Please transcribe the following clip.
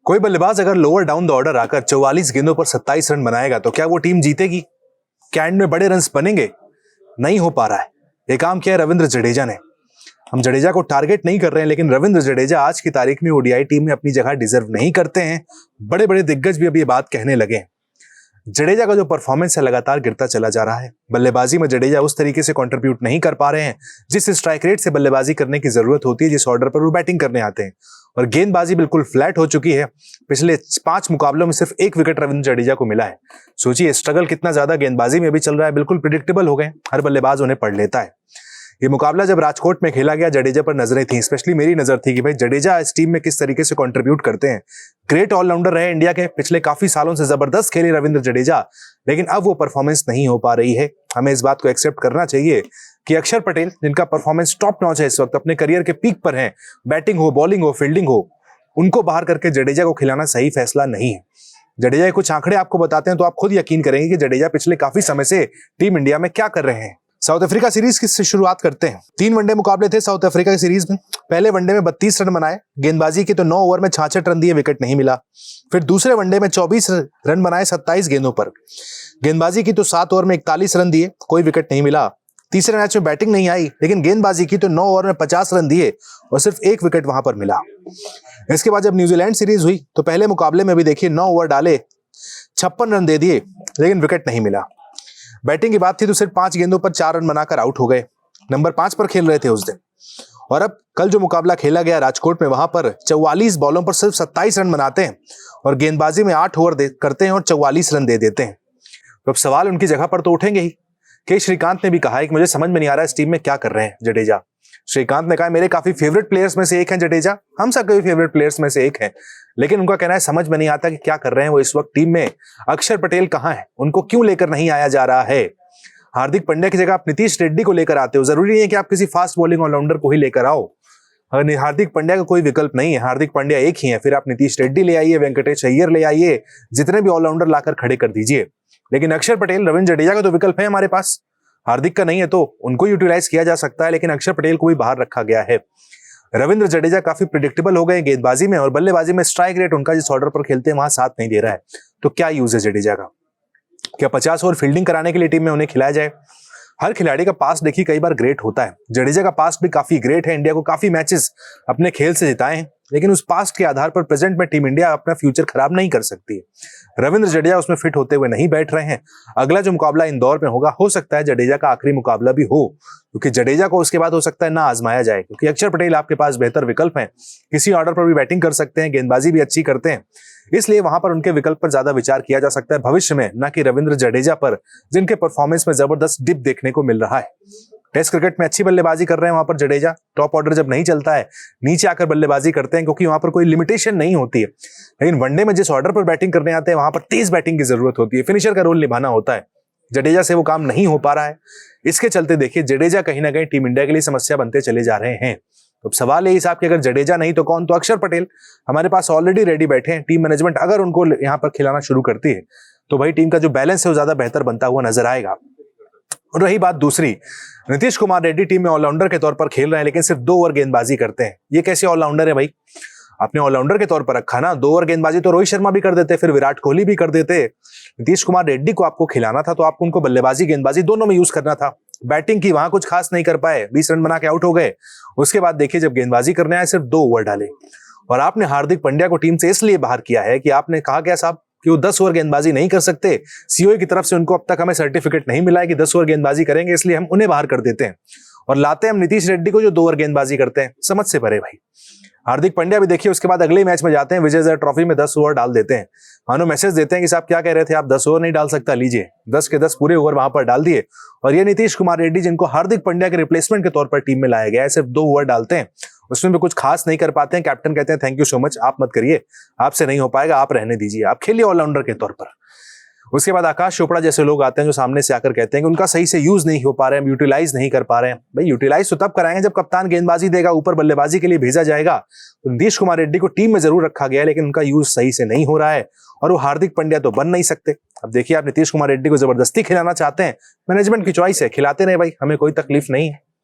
कोई बल्लेबाज अगर लोअर डाउन द ऑर्डर आकर 44 गेंदों पर 27 रन बनाएगा तो क्या वो टीम जीतेगी? क्या एंड में बड़े रन्स बनेंगे? नहीं हो पा रहा है। ये काम किया है रविंद्र जडेजा ने। हम जडेजा को टारगेट नहीं कर रहे हैं, लेकिन रविंद्र जडेजा आज की तारीख में ओडीआई टीम में अपनी जगह डिजर्व नहीं करते हैं। बड़े बड़े दिग्गज भी अब ये बात कहने लगे हैं। जडेजा का जो परफॉर्मेंस है लगातार गिरता चला जा रहा है। बल्लेबाजी में जडेजा उस तरीके से कंट्रीब्यूट नहीं कर पा रहे हैं जिस स्ट्राइक रेट से बल्लेबाजी करने की जरूरत होती है, जिस ऑर्डर पर वो बैटिंग करने आते हैं। और गेंदबाजी बिल्कुल फ्लैट हो चुकी है। पिछले 5 मुकाबलों में सिर्फ 1 विकेट रविंद्र जडेजा को मिला है। सोचिए स्ट्रगल कितना ज्यादा गेंदबाजी में भी चल रहा है। बिल्कुल प्रिडिक्टेबल हो गए, हर बल्लेबाज उन्हें पढ़ लेता है। ये मुकाबला जब राजकोट में खेला गया, जडेजा पर नजरें थी, स्पेशली मेरी नजर थी कि भाई जडेजा इस टीम में किस तरीके से कंट्रीब्यूट करते हैं। ग्रेट ऑलराउंडर रहे इंडिया के, पिछले काफी सालों से जबरदस्त खेले रविंद्र जडेजा, लेकिन अब वो परफॉर्मेंस नहीं हो पा रही है। हमें इस बात को एक्सेप्ट करना चाहिए कि अक्षर पटेल, जिनका परफॉर्मेंस टॉप नॉच है इस वक्त, अपने करियर के पीक पर हैं, बैटिंग हो, बॉलिंग हो, फील्डिंग हो, उनको बाहर करके जडेजा को खिलाना सही फैसला नहीं है। जडेजा के कुछ आंकड़े आपको बताते हैं तो आप खुद यकीन करेंगे कि जडेजा पिछले काफी समय से टीम इंडिया में क्या कर रहे हैं। साउथ अफ्रीका सीरीज की शुरुआत करते हैं। 3 वनडे मुकाबले थे साउथ अफ्रीका की सीरीज में। पहले वनडे में 32 रन बनाए, गेंदबाजी के तो 9 ओवर में 66 रन दिए, विकेट नहीं मिला। फिर दूसरे वनडे में 24 रन बनाए 27 गेंदों पर, गेंदबाजी की तो 7 ओवर में 41 रन दिए, कोई विकेट नहीं मिला। तीसरे मैच में बैटिंग नहीं आई, लेकिन गेंदबाजी की तो 9 ओवर में 50 रन दिए और सिर्फ 1 विकेट वहां पर मिला। इसके बाद जब न्यूजीलैंड सीरीज हुई तो पहले मुकाबले में भी देखिए 9 ओवर डाले, 56 रन दे दिए, लेकिन विकेट नहीं मिला। बैटिंग की बात थी तो सिर्फ 5 गेंदों पर 4 रन बनाकर आउट हो गए। नंबर 5 पर खेल रहे थे उस दिन। और अब कल जो मुकाबला खेला गया राजकोट में, वहां पर 44 बॉलों पर सिर्फ 27 रन बनाते हैं और गेंदबाजी में 8 ओवर करते हैं और 44 रन दे देते हैं। तो अब सवाल उनकी जगह पर तो उठेंगे ही। के श्रीकांत ने भी कहा है कि मुझे समझ में नहीं आ रहा है इस टीम में क्या कर रहे हैं जडेजा। श्रीकांत ने कहा मेरे काफी फेवरेट प्लेयर्स में से एक हैं जडेजा, हम सब के फेवरेट प्लेयर्स में से एक हैं, लेकिन उनका कहना है समझ में नहीं आता कि क्या कर रहे हैं वो इस वक्त टीम में। अक्षर पटेल कहाँ है, उनको क्यों लेकर नहीं आया जा रहा है? हार्दिक पांड्या की जगह आप नीतीश रेड्डी को लेकर आते हो, जरूरी नहीं है कि आप किसी फास्ट बॉलिंग ऑलराउंडर को ही लेकर आओ। हार्दिक पांड्या का कोई विकल्प नहीं है, हार्दिक पांड्या एक ही है। फिर आप नीतीश रेड्डी ले आइए, वेंकटेश अय्यर ले आइए, जितने भी ऑलराउंडर लाकर खड़े कर दीजिए। लेकिन अक्षर पटेल, रविंद्र जडेजा का तो विकल्प है हमारे पास। हार्दिक का नहीं है तो उनको यूटिलाइज किया जा सकता है, लेकिन अक्षर पटेल को भी बाहर रखा गया है। रविंद्र जडेजा काफी प्रिडिक्टेबल हो गए गेंदबाजी में, और बल्लेबाजी में स्ट्राइक रेट उनका जिस ऑर्डर पर खेलते हैं वहां साथ नहीं दे रहा है। तो क्या यूज है जडेजा का? क्या 50 ओवर फील्डिंग कराने के लिए टीम में उन्हें खिलाया जाए? हर खिलाड़ी का पास्ट देखिए कई बार ग्रेट होता है। जडेजा का पास्ट भी काफी ग्रेट है, इंडिया को काफी मैचेस अपने खेल से जिताए हैं, लेकिन उस पास्ट के आधार पर प्रेजेंट में टीम इंडिया अपना फ्यूचर खराब नहीं कर सकती है। रविंद्र जडेजा उसमें फिट होते हुए नहीं बैठ रहे हैं। अगला जो मुकाबला इंदौर में होगा, हो सकता है जडेजा का आखिरी मुकाबला भी हो, क्योंकि जडेजा को उसके बाद हो सकता है ना आजमाया जाए, क्योंकि अक्षर पटेल आपके पास बेहतर विकल्प हैं, किसी ऑर्डर पर भी बैटिंग कर सकते हैं, गेंदबाजी भी अच्छी करते हैं, इसलिए वहां पर उनके विकल्प पर ज्यादा विचार किया जा सकता है भविष्य में, ना कि रविंद्र जडेजा पर, जिनके परफॉर्मेंस में जबरदस्त डिप देखने को मिल रहा है। टेस्ट क्रिकेट में अच्छी बल्लेबाजी कर रहे हैं वहां पर जडेजा, टॉप ऑर्डर जब नहीं चलता है नीचे आकर बल्लेबाजी करते हैं, क्योंकि वहां पर कोई लिमिटेशन नहीं होती है। लेकिन वनडे में जिस ऑर्डर पर बैटिंग करने आते हैं वहां पर तेज बैटिंग की जरूरत होती है, फिनिशर का रोल निभाना होता है। जडेजा से वो काम नहीं हो पा रहा है। इसके चलते देखिए जडेजा कहीं ना कहीं टीम इंडिया के लिए समस्या बनते चले जा रहे हैं। तो सवाल यही साहब कि अगर जडेजा नहीं तो कौन? तो अक्षर पटेल हमारे पास ऑलरेडी रेडी बैठे हैं। टीम मैनेजमेंट अगर उनको यहाँ पर खिलाना शुरू करती है तो भाई टीम का जो बैलेंस है वो ज्यादा बेहतर बनता हुआ नजर आएगा। और रही बात दूसरी, नीतीश कुमार रेड्डी टीम में ऑलराउंडर के तौर पर खेल रहे हैं, लेकिन सिर्फ 2 ओवर गेंदबाजी करते हैं। ये कैसे ऑलराउंडर है भाई? आपने ऑलराउंडर के तौर पर रखा ना, 2 ओवर गेंदबाजी तो रोहित शर्मा भी कर देते, फिर विराट कोहली भी कर देते। नीतीश कुमार रेड्डी को आपको खिलाना था तो आपको उनको बल्लेबाजी गेंदबाजी दोनों में यूज करना था। बैटिंग की वहां कुछ खास नहीं कर पाए, 20 रन बना के आउट हो गए। उसके बाद देखिए जब गेंदबाजी करने आए सिर्फ 2 ओवर डाले। और आपने हार्दिक पांड्या को टीम से इसलिए बाहर किया है कि आपने कहा क्या साहब कि वो 10 ओवर गेंदबाजी नहीं कर सकते। सीओए की तरफ से उनको अब तक हमें सर्टिफिकेट नहीं मिला है कि 10 ओवर गेंदबाजी करेंगे, इसलिए हम उन्हें बाहर कर देते हैं और लाते हैं हम नीतीश रेड्डी को जो 2 ओवर गेंदबाजी करते हैं। समझ से परे भाई। हार्दिक पांड्या भी देखिए उसके बाद अगले मैच में जाते हैं, विजय हजारे ट्रॉफी में 10 ओवर डाल देते हैं। मानो मैसेज देते हैं कि साहब क्या कह रहे थे आप, 10 ओवर नहीं डाल सकता, लीजिए 10 के 10 पूरे ओवर वहां पर डाल दिए। और ये नीतीश कुमार रेड्डी जिनको हार्दिक पांड्या के रिप्लेसमेंट के तौर पर टीम में लाया गया है, सिर्फ 2 ओवर डालते हैं, उसमें भी कुछ खास नहीं कर पाते हैं। कैप्टन कहते हैं थैंक यू सो मच, आप मत करिए, आपसे नहीं हो पाएगा, आप रहने दीजिए, आप खेलिए ऑलराउंडर के तौर पर। उसके बाद आकाश चोपड़ा जैसे लोग आते हैं जो सामने से आकर कहते हैं कि उनका सही से यूज नहीं हो पा रहे हैं, यूटिलाइज नहीं कर पा रहे हैं। भाई यूटिलाइज तो तब कराएंगे जब कप्तान गेंदबाजी देगा, ऊपर बल्लेबाजी के लिए भेजा जाएगा। तो नीतीश कुमार रेड्डी को टीम में जरूर रखा गया है, लेकिन उनका यूज सही से नहीं हो रहा है और वो हार्दिक पांड्या तो बन नहीं सकते। अब देखिए आप नीतीश कुमार रेड्डी को जबरदस्ती खिलाना चाहते हैं, मैनेजमेंट की चॉइस है, खिलाते रहे भाई, हमें कोई तकलीफ नहीं है।